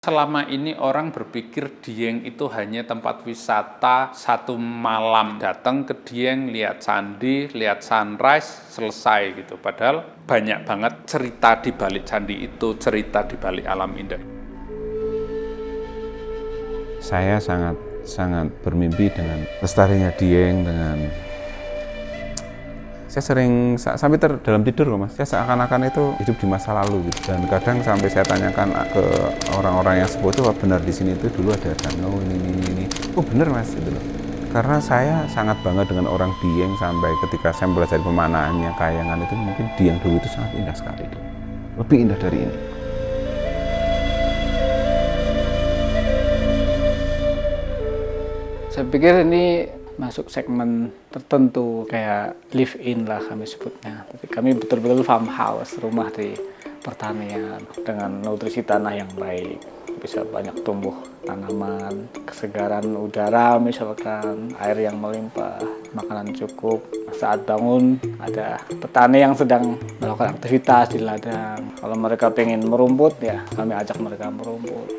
Selama ini orang berpikir Dieng itu hanya tempat wisata satu malam. Datang ke Dieng, lihat candi, lihat sunrise, selesai gitu. Padahal banyak banget cerita di balik candi itu, cerita di balik alam indah. Saya sangat bermimpi dengan lestarinya Dieng, dengan saya sering sampai dalam tidur loh Mas, saya seakan-akan itu hidup di masa lalu gitu. Dan kadang sampai saya tanyakan ke orang-orang yang sepuh itu, benar di sini itu dulu ada danau ini. Oh benar Mas gitu loh. Karena saya sangat bangga dengan orang Dieng, sampai ketika saya belajar pemanaannya, kayangan itu, mungkin Dieng dulu itu sangat indah sekali. Lebih indah dari ini. Saya pikir ini masuk segmen tertentu, kayak live in lah kami sebutnya. Tapi kami betul-betul farmhouse, rumah di pertanian dengan nutrisi tanah yang baik, bisa banyak tumbuh tanaman, kesegaran udara misalkan, air yang melimpah, makanan cukup. Saat bangun ada petani yang sedang melakukan aktivitas di ladang. Kalau mereka pengen merumput, ya kami ajak mereka merumput.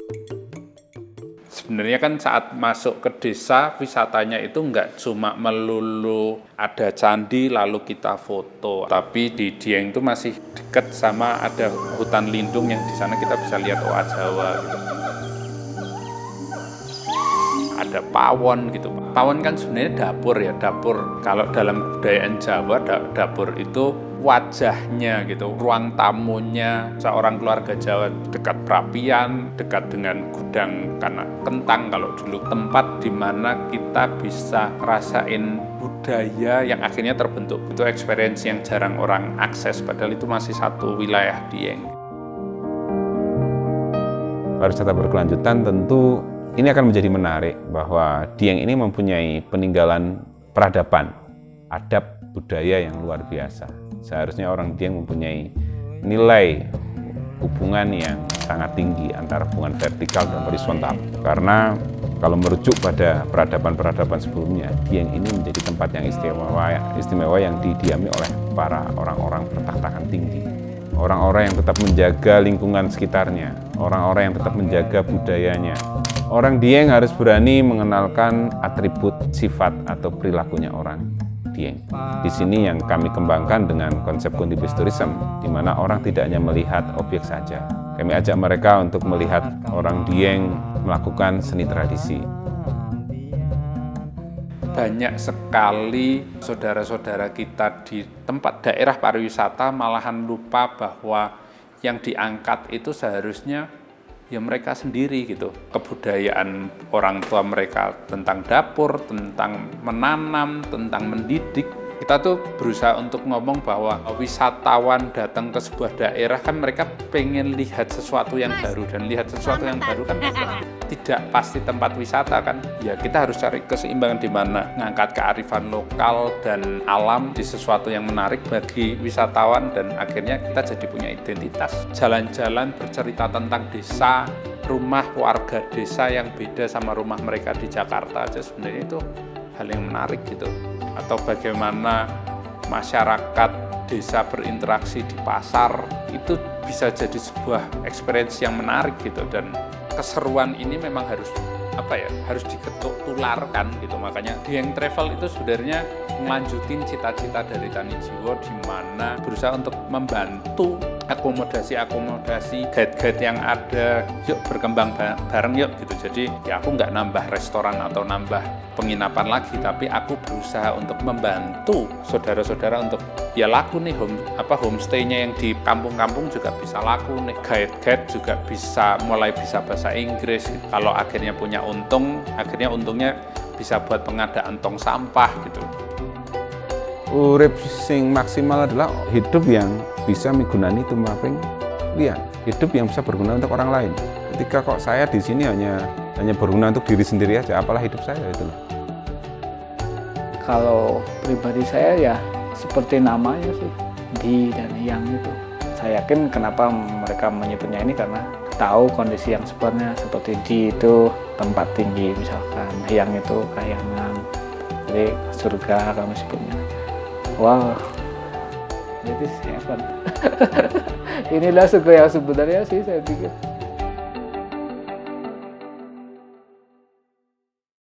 Sebenarnya kan saat masuk ke desa, wisatanya itu nggak cuma melulu ada candi lalu kita foto. Tapi di Dieng itu masih dekat sama ada hutan lindung yang di sana kita bisa lihat owa Jawa gitu. Ada pawon gitu. Pawon kan sebenarnya dapur ya, dapur. Kalau dalam kebudayaan Jawa, dapur itu wajahnya gitu, ruang tamunya seorang keluarga Jawa, dekat perapian, dekat dengan gudang kentang kalau dulu, tempat di mana kita bisa rasain budaya yang akhirnya terbentuk. Itu experience yang jarang orang akses, padahal itu masih satu wilayah Dieng. Pariwisata berkelanjutan tentu ini akan menjadi menarik, bahwa Dieng ini mempunyai peninggalan peradaban, adab budaya yang luar biasa. Seharusnya orang Dieng mempunyai nilai hubungan yang sangat tinggi antara hubungan vertikal dan horizontal. Karena kalau merujuk pada peradaban-peradaban sebelumnya, Dieng ini menjadi tempat yang istimewa yang didiami oleh para orang-orang bertakhtakan tinggi. Orang-orang yang tetap menjaga lingkungan sekitarnya, orang-orang yang tetap menjaga budayanya. Orang Dieng harus berani mengenalkan atribut, sifat, atau perilakunya orang Dieng. Di sini yang kami kembangkan dengan konsep Conti-based tourism, di mana orang tidak hanya melihat objek saja. Kami ajak mereka untuk melihat orang Dieng melakukan seni tradisi. Banyak sekali saudara-saudara kita di tempat daerah pariwisata malahan lupa bahwa yang diangkat itu seharusnya ya mereka sendiri gitu. Kebudayaan orang tua mereka tentang dapur, tentang menanam, tentang mendidik. Kita tuh berusaha untuk ngomong bahwa wisatawan datang ke sebuah daerah kan mereka pengen lihat sesuatu yang baru, dan lihat sesuatu yang baru kan tidak pasti tempat wisata kan. Ya kita harus cari keseimbangan di mana ngangkat kearifan lokal dan alam di sesuatu yang menarik bagi wisatawan, dan akhirnya kita jadi punya identitas. Jalan-jalan bercerita tentang desa, rumah warga desa yang beda sama rumah mereka di Jakarta aja, sebenarnya itu hal yang menarik gitu. Atau bagaimana masyarakat desa berinteraksi di pasar, itu bisa jadi sebuah experience yang menarik gitu. Dan keseruan ini memang harus harus diketuk tularkan gitu. Makanya Dieng Travel itu sebenarnya melanjutin cita-cita dari Tani Jiwo, di mana berusaha untuk membantu akomodasi guide-guide yang ada, yuk berkembang bareng yuk gitu. Jadi ya aku nggak nambah restoran atau nambah penginapan lagi, tapi aku berusaha untuk membantu saudara-saudara untuk ya laku nih homestay-nya yang di kampung-kampung juga bisa laku nih, guide-guide juga mulai bisa bahasa Inggris. Kalau akhirnya punya untung, akhirnya untungnya bisa buat pengadaan tong sampah gitu. Urip sing maksimal adalah hidup yang bisa migunani tumaping liyan, hidup yang bisa berguna untuk orang lain. Ketika kok saya di sini hanya berguna untuk diri sendiri aja, apalah hidup saya itu loh. Kalau pribadi saya ya seperti namanya sih, Di dan Yang itu. Saya yakin kenapa mereka menyebutnya ini, karena tahu kondisi yang sebenarnya. Seperti Di itu tempat tinggi misalkan, Yang itu kayangan, jadi surga kami sebutnya. Wow, jadi heaven. Inilah surga yang sebenarnya sih saya pikir.